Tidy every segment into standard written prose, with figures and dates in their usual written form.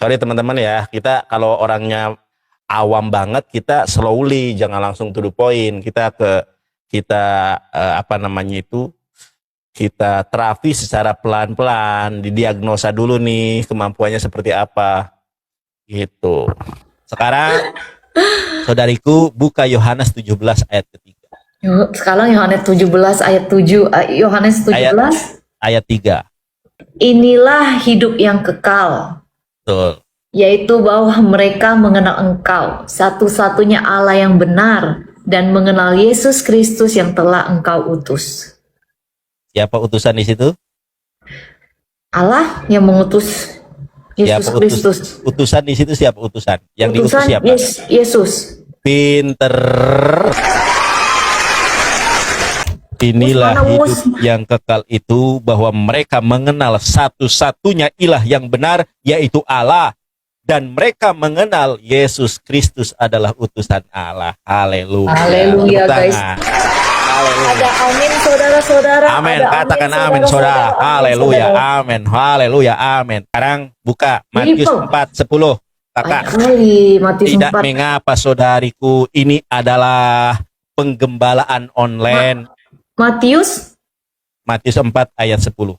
Sorry teman-teman ya, kita kalau orangnya awam banget, kita slowly, jangan langsung to the point. Kita apa namanya itu? Kita terapi secara pelan-pelan, didiagnosa dulu nih kemampuannya seperti apa. Gitu. Sekarang saudariku buka Yohanes 17 ayat ketiga. Yuk, sekarang Yohanes 17 ayat 7. Yohanes 17 ayat 3. Inilah hidup yang kekal, Betul. yaitu bahwa mereka mengenal Engkau, satu-satunya Allah yang benar, dan mengenal Yesus Kristus yang telah Engkau utus. Siapa utusan di situ? Allah yang mengutus Yesus Kristus. Utusan di situ siapa utusan? Yang diutus Utusan siapa? Yesus. Pinter. Inilah hidup yang kekal itu, bahwa mereka mengenal satu-satunya ilah yang benar, yaitu Allah. Dan mereka mengenal Yesus Kristus adalah utusan Allah. Haleluya. Haleluya guys. Haleluya. Ada amin saudara-saudara. Amin, katakan amin saudara. Haleluya, amin. Haleluya, amin. Sekarang buka Matius 4:10. Kakak, tidak mengapa saudariku, ini adalah penggembalaan online. Matius 4 ayat 10.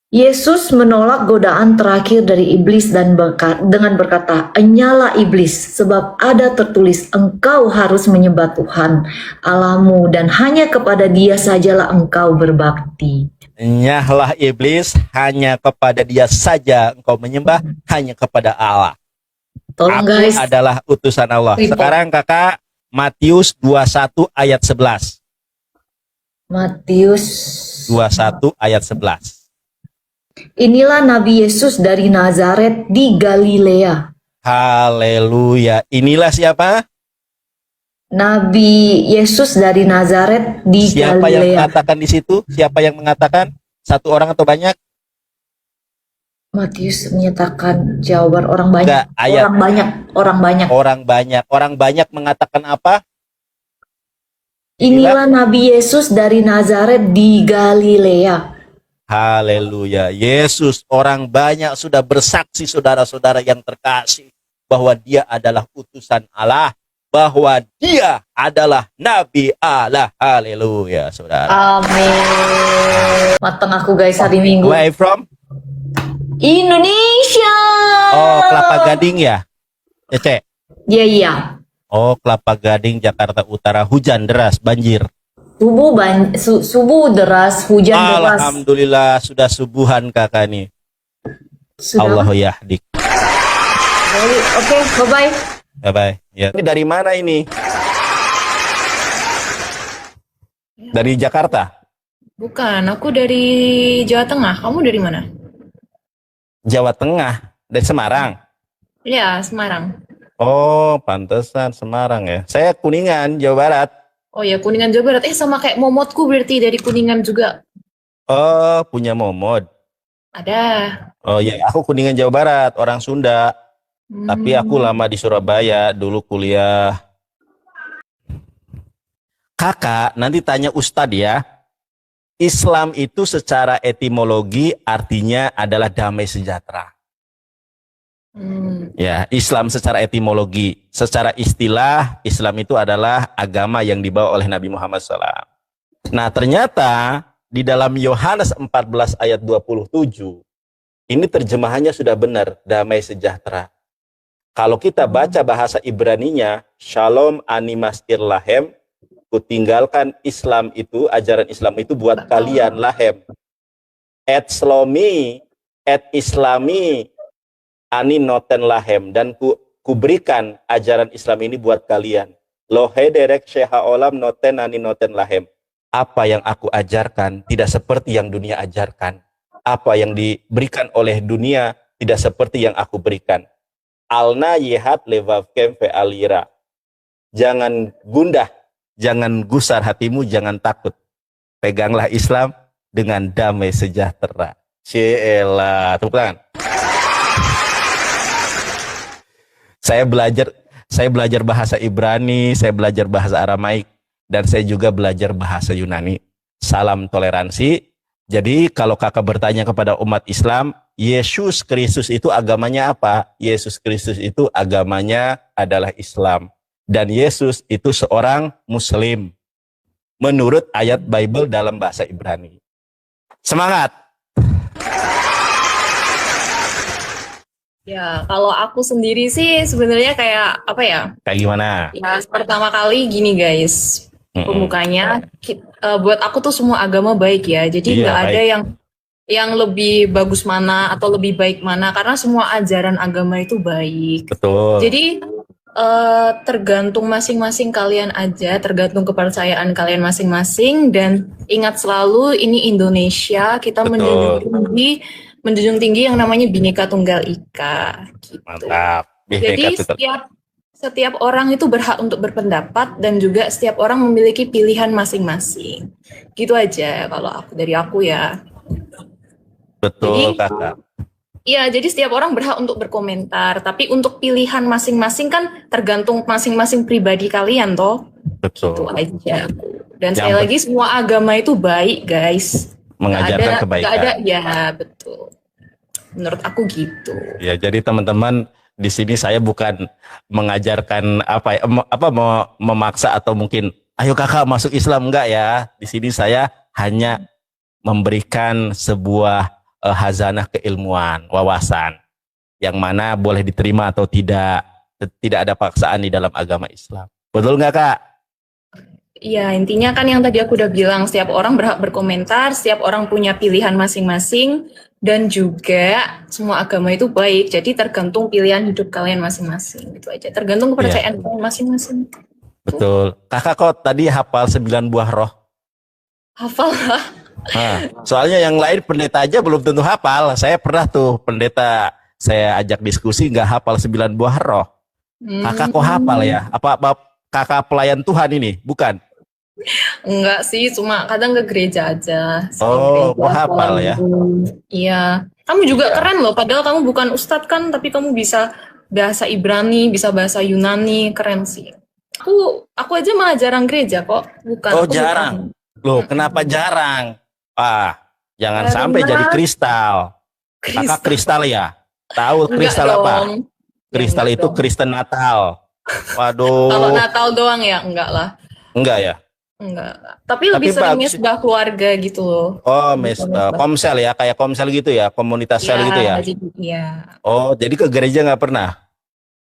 Yesus menolak godaan terakhir dari iblis dan dengan berkata, "Enyalah iblis, sebab ada tertulis, engkau harus menyembah Tuhan Allahmu dan hanya kepada Dia sajalah engkau berbakti." Enyalah iblis, hanya kepada Dia saja engkau menyembah, hanya kepada Allah. Tolong Aku guys, adalah utusan Allah. Sekarang kakak, Matius 21 ayat 11. Matius 21 ayat 11. Inilah Nabi Yesus dari Nazaret di Galilea. Haleluya. Inilah siapa? Nabi Yesus dari Nazaret di Galilea. Siapa yang mengatakan di situ? Siapa yang mengatakan? Satu orang atau banyak? Matius menyatakan jawaban orang banyak. Enggak, ayat. Orang banyak mengatakan apa? Inilah Nabi Yesus dari Nazaret di Galilea. Haleluya. Yesus, orang banyak sudah bersaksi, saudara-saudara yang terkasih, bahwa Dia adalah utusan Allah, bahwa Dia adalah Nabi Allah. Haleluya, saudara. Amin. Mateng aku guys hari Minggu. Where from? Indonesia. Oh, Kelapa Gading ya? Cece? Iya. Oh, Kelapa Gading, Jakarta Utara. Hujan deras, banjir. Subuh deras, hujan deras. Alhamdulillah, sudah subuhan kakak nih. Sudah. Allahu yahdik. Oke, bye-bye. Bye-bye. Ya. Ini dari mana ini? Dari Jakarta? Bukan, aku dari Jawa Tengah. Kamu dari mana? Jawa Tengah, dari Semarang. Ya, Semarang. Oh, pantesan Semarang ya. Saya Kuningan, Jawa Barat. Oh ya, Kuningan Jawa Barat. Sama kayak momotku berarti dari Kuningan juga. Oh, punya momod. Ada. Oh ya, aku Kuningan Jawa Barat, orang Sunda. Tapi aku lama di Surabaya, dulu kuliah. Kakak, nanti tanya Ustadz ya. Islam itu secara etimologi artinya adalah damai sejahtera. Ya, Islam secara etimologi, secara istilah Islam itu adalah agama yang dibawa oleh Nabi Muhammad SAW. Nah, ternyata di dalam Yohanes 14 ayat 27 ini terjemahannya sudah benar, damai sejahtera. Kalau kita baca bahasa Ibraninya, Shalom animas irlahem, kutinggalkan Islam itu, ajaran Islam itu buat kalian, lahem. Et slomi, et islami, ani noten lahem. Dan kuberikan ajaran Islam ini buat kalian. Lohe derek syeha olam noten ani noten lahem. Apa yang aku ajarkan tidak seperti yang dunia ajarkan. Apa yang diberikan oleh dunia tidak seperti yang aku berikan. Alna yehat levavkem fe alira. Jangan gundah, jangan gusar hatimu, jangan takut. Peganglah Islam dengan damai sejahtera. Cielah, tepuk tangan. Saya belajar bahasa Ibrani, saya belajar bahasa Aramaik, dan saya juga belajar bahasa Yunani. salam toleransi. Jadi kalau kakak bertanya kepada umat Islam, Yesus Kristus itu agamanya apa? Yesus Kristus itu agamanya adalah Islam. Dan Yesus itu seorang Muslim. Menurut ayat Bible dalam bahasa Ibrani. Semangat! Ya, kalau aku sendiri sih sebenarnya kayak apa ya? Kayak gimana? Ya, pertama kali gini guys, pembukanya buat aku tuh semua agama baik ya. Jadi Iya, nggak ada baik. yang lebih bagus mana atau lebih baik mana karena semua ajaran agama itu baik. Betul. Jadi tergantung masing-masing kalian aja, tergantung kepercayaan kalian masing-masing dan ingat selalu ini Indonesia, kita Betul. menjunjung tinggi yang namanya Bhinneka Tunggal Ika gitu. Mantap. Jadi setiap orang itu berhak untuk berpendapat dan juga setiap orang memiliki pilihan masing-masing. Gitu aja kalau dari aku ya. Betul, Jadi, kakak. iya, jadi setiap orang berhak untuk berkomentar, tapi untuk pilihan masing-masing kan tergantung masing-masing pribadi kalian toh. Itu Betul. aja. Dan Yang sekali lagi semua agama itu baik, guys. Mengajarkan kebaikan. Nggak ada, ya betul. Menurut aku gitu. Ya, jadi teman-teman di sini saya bukan mengajarkan mau memaksa atau mungkin ayo kakak masuk Islam, enggak ya. Di sini saya hanya memberikan sebuah hazanah keilmuan, wawasan yang mana boleh diterima atau tidak. Tidak ada paksaan di dalam agama Islam. Betul nggak, Kak? Iya, intinya kan yang tadi aku udah bilang, setiap orang berhak berkomentar, setiap orang punya pilihan masing-masing, dan juga semua agama itu baik, jadi tergantung pilihan hidup kalian masing-masing, gitu aja. Tergantung kepercayaan kalian masing-masing. Betul. Kakak kok tadi hafal 9 buah roh? Hafal lah. Nah, soalnya yang lain pendeta aja belum tentu hafal. Saya pernah tuh pendeta saya ajak diskusi nggak hafal 9 buah roh. Kakak kok hafal ya? Apa kakak pelayan Tuhan ini? Bukan? Enggak sih, cuma kadang ke gereja aja. Oh, kok hafal ya? Iya. Kamu juga keren loh, padahal kamu bukan ustadz kan, tapi kamu bisa bahasa Ibrani, bisa bahasa Yunani, keren sih. Aku aja malah jarang gereja kok, bukan. Oh, aku jarang. bukan. Loh, kenapa jarang? Jangan Karena sampai jadi kristal. Kakak kristal ya? Tahu kristal apa? Kristal Ya, itu Kristen Natal. Waduh. Kalau Natal doang ya, enggak lah. Enggak ya? Enggak. Tapi lebih sering mesbah keluarga gitu loh. Oh, komsel ya, kayak komsel gitu ya, komunitas sel gitu ya. Iya. Oh, jadi ke gereja nggak pernah?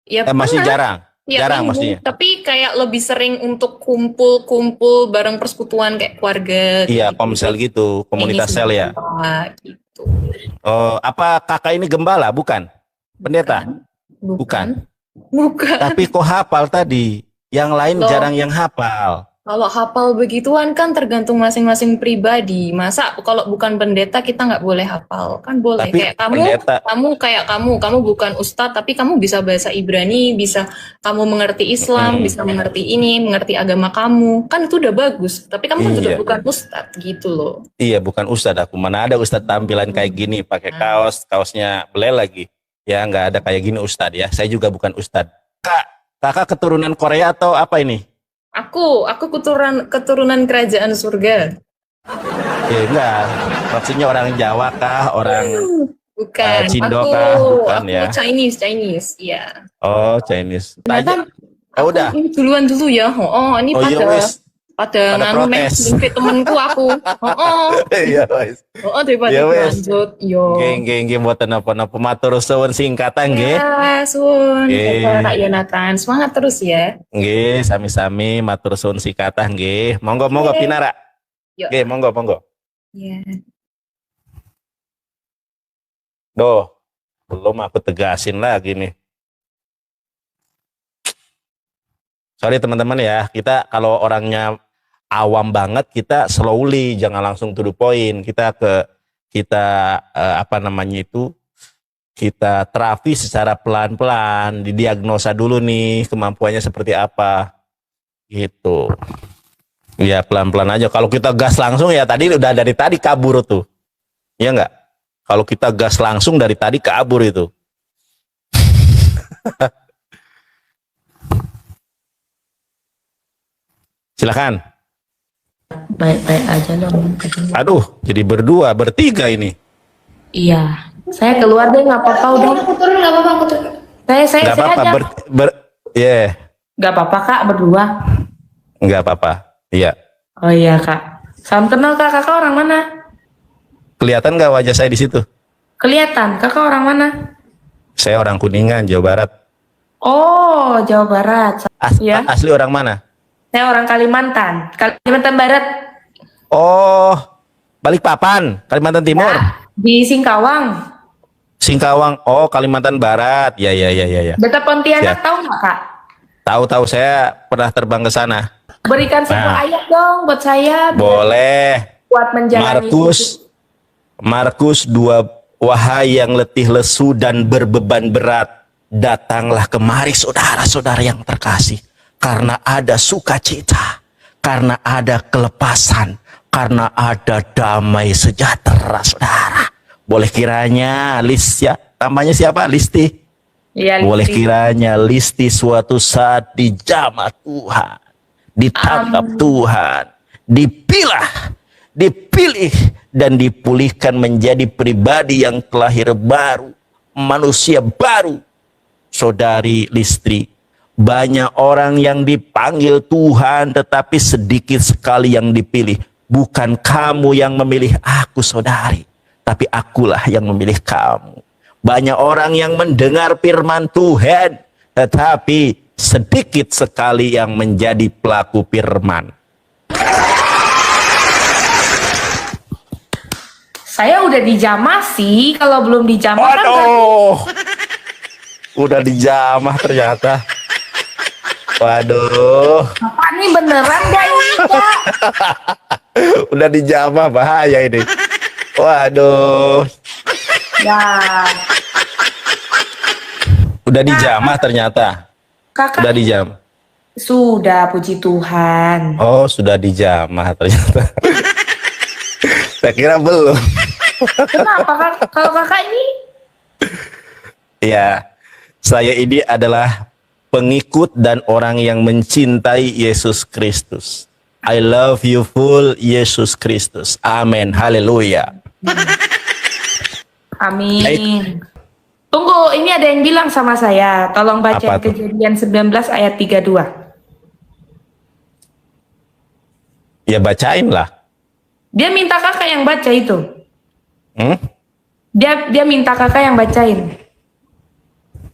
Ya, Masih pernah. jarang. Ya, Jarang maksudnya. Tapi kayak lebih sering untuk kumpul bareng persekutuan kayak keluarga. Iya, gitu. komsel gitu, komunitas sel ya. Gitu. Oh, apa kakak ini gembala? Bukan? Pendeta? Bukan. Tapi kok hafal tadi? Yang lain jarang yang hafal. Kalau hafal begituan kan tergantung masing-masing pribadi. Masa kalau bukan pendeta kita nggak boleh hafal? Kan boleh. Tapi kayak kamu bukan ustadz tapi kamu bisa bahasa Ibrani, bisa kamu mengerti Islam, bisa mengerti mengerti agama kamu. Kan itu udah bagus. Tapi kamu kan juga bukan ustadz gitu loh. Iya, bukan ustadz aku. Mana ada ustadz tampilan kayak gini pakai kaosnya belel lagi. Ya, nggak ada kayak gini ustadz ya. Saya juga bukan ustadz. Kakak keturunan Korea atau apa ini? Aku keturunan kerajaan surga. Enggak. Maksudnya orang Jawa kah? Orang bukan. Cindo kah? Bukan ya. Chinese, iya. Oh, Chinese. Tanya. Udah. Duluan dulu ya. Ini pada nganu mengkritik temenku aku. Iya, wis. Daripada lanjut. Yo. Nggih mboten napa-napa matur suwun singkatan nggih. Ya, suwun. Kak Yonatan, semangat terus ya. Nggih, sami-sami matur suwun singkatan nggih. Monggo Pinara. Nggih, monggo. Iya. Duh, belum aku tegasin lagi nih. Sorry teman-teman ya, kita kalau orangnya awam banget kita slowly, jangan langsung to the point. Kita kita terapi secara pelan-pelan, didiagnosa dulu nih kemampuannya seperti apa. Gitu. Ya pelan-pelan aja. Kalau kita gas langsung ya dari tadi kabur tuh. Iya enggak? Kalau kita gas langsung dari tadi kabur itu. Silakan. Baik-baik aja dong. Aduh, jadi berdua, bertiga ini. Iya. Saya keluar deh, nggak apa-apa udah. Aku turun nggak apa-apa, aku turun. Saya Nggak apa-apa, aja. Nggak apa-apa kak, berdua. nggak apa-apa. Iya. Oh iya kak. Salam kenal kak, kakak orang mana? Kelihatan nggak wajah saya di situ? Kelihatan, kakak orang mana? Saya orang Kuningan, Jawa Barat. Oh, Jawa Barat. Ya. Asli orang mana? Saya orang Kalimantan, Kalimantan Barat. Oh, Balikpapan, Kalimantan Timur. Ya, di Singkawang. Singkawang, oh Kalimantan Barat. Ya. Dekat Pontianak, Ya. tahu nggak kak? Tahu saya pernah terbang ke sana. Berikan sebuah Nah. ayat dong buat saya. Boleh. Buat menjalani. Markus 2, wahai yang letih lesu dan berbeban berat, datanglah kemari saudara-saudara yang terkasih, karena ada sukacita, karena ada kelepasan, karena ada damai sejahtera, saudara. Boleh kiranya namanya siapa? Listi. Iya, Boleh Listi. kiranya Listi suatu saat dijamah Tuhan, ditangkap Tuhan, dipilih dan dipulihkan menjadi pribadi yang terlahir baru, manusia baru. Saudari Listri, banyak orang yang dipanggil Tuhan tetapi sedikit sekali yang dipilih. Bukan kamu yang memilih aku, saudari, tapi akulah yang memilih kamu. Banyak orang yang mendengar firman Tuhan tetapi sedikit sekali yang menjadi pelaku firman. Saya udah dijamah sih, kalau belum dijamah kan Waduh, udah dijamah ternyata. Waduh, Bapak nih beneran gak ini kak? udah dijamah, bahaya ini. Waduh, Ya, udah dijamah ternyata. kakak Udah dijamah. sudah, puji Tuhan. Oh, sudah dijamah ternyata. Saya kira belum. Kenapa kak? Kalau kakak ini? Ya, saya ini adalah pengikut dan orang yang mencintai Yesus Kristus. I love you full Yesus Kristus. Amin. Haleluya. Amin. Baik. Tunggu, ini ada yang bilang sama saya. Tolong baca Apa tuh? Kejadian 19 ayat 32. Ya bacain lah. Dia minta kakak yang baca itu. Hmm? Dia minta kakak yang bacain.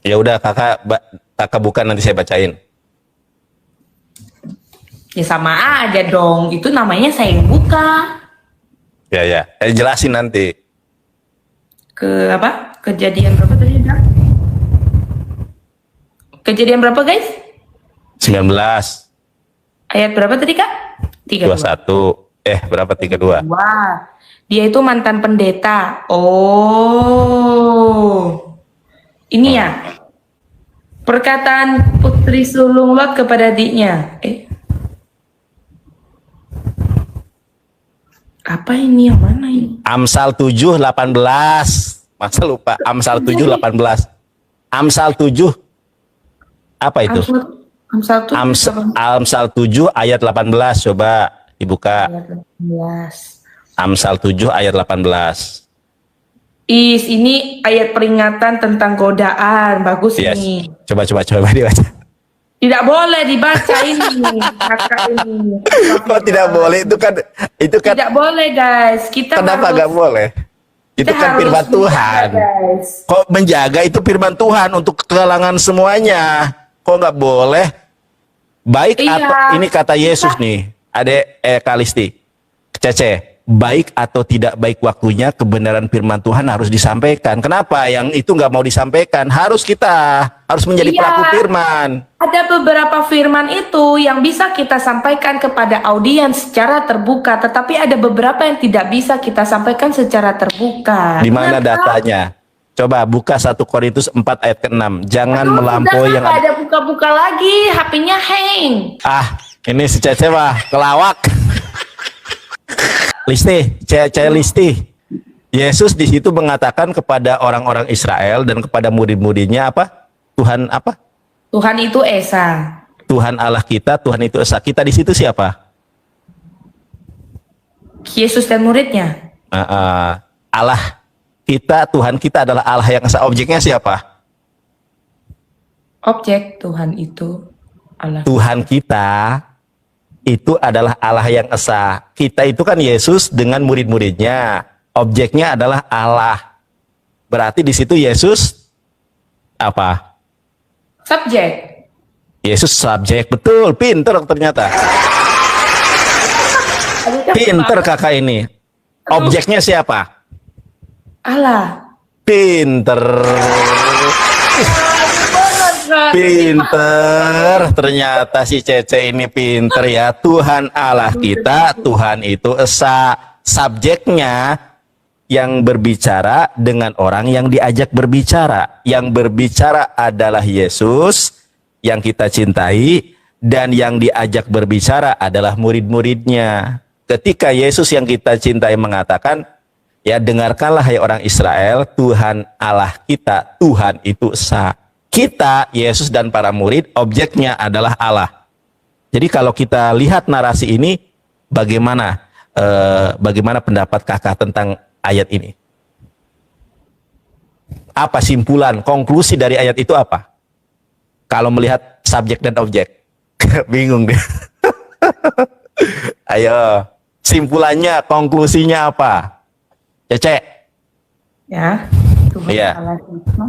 Ya udah kakak buka, nanti saya bacain. Ya sama aja dong. Itu namanya saya yang buka. Ya. Saya jelasin nanti. Ke apa? Kejadian berapa tadi? Kak? Kejadian berapa guys? 19, Ayat berapa tadi kak? 32. 21. Berapa 32? Wah, dia itu mantan pendeta. Oh, ini ya. Perkataan putri sulung Lot kepada adiknya. Apa ini, yang mana ini? Amsal 7, 18. Masa lupa? Amsal 7, 18. Amsal 7. Apa itu? Amsal tuh Amsal 7 ayat 18. Coba dibuka. ayat 18. Amsal 7 ayat 18. Ini ayat peringatan tentang godaan. Bagus Yes. ini. Coba dibaca. Tidak boleh dibaca ini. Kakak ini. Oh, tidak boleh, itu kan Tidak boleh guys. Kita kenapa harus, gak boleh? Itu kita kan harus firman Tuhan. menjaga, guys. Kok menjaga itu firman Tuhan untuk kalangan semuanya. Kok nggak boleh? Baik Iya. atau ini kata Yesus nih, Kalisti, Cece, baik atau tidak baik waktunya kebenaran firman Tuhan harus disampaikan. Kenapa? Yang itu nggak mau disampaikan, harus menjadi Iya. pelaku firman. Ada beberapa firman itu yang bisa kita sampaikan kepada audiens secara terbuka, tetapi ada beberapa yang tidak bisa kita sampaikan secara terbuka. Di mana Kenapa? datanya? Coba buka 1 Korintus 4 ayat ke-6. Jangan Aduh, melampaui sudah, yang nggak ada buka-buka lagi, HP-nya hang. Ini si Cece mah kelawak. Listi, Cece Listi. Yesus di situ mengatakan kepada orang-orang Israel dan kepada murid-muridnya apa? Tuhan apa? Tuhan itu Esa. Tuhan Allah kita, Tuhan itu Esa. Kita di situ siapa? Yesus dan muridnya. Allah kita, Tuhan kita adalah Allah yang esa. Objeknya siapa? Objek Tuhan itu Allah. Tuhan kita itu adalah Allah yang esa. Kita itu kan Yesus dengan murid-muridnya. Objeknya adalah Allah. Berarti di situ Yesus apa? Subjek. Yesus subjek. Betul, pinter ternyata. Pinter kakak ini. Objeknya siapa? Allah. Pinter. Pinter. Ternyata si Cece ini pinter ya. Tuhan Allah kita, Tuhan itu esa. Subjeknya yang berbicara dengan orang yang diajak berbicara. Yang berbicara adalah Yesus yang kita cintai, dan yang diajak berbicara adalah murid-muridnya. Ketika Yesus yang kita cintai mengatakan, ya dengarkanlah hai orang Israel, Tuhan Allah kita, Tuhan itu esa. Kita, Yesus dan para murid, objeknya adalah Allah. Jadi kalau kita lihat narasi ini, bagaimana pendapat kakak tentang ayat ini? Apa simpulan, konklusi dari ayat itu apa? Kalau melihat subjek dan objek. Bingung deh. Ayo, simpulannya, konklusinya apa? Cece? Ya. Tuhan Iya. Allah itu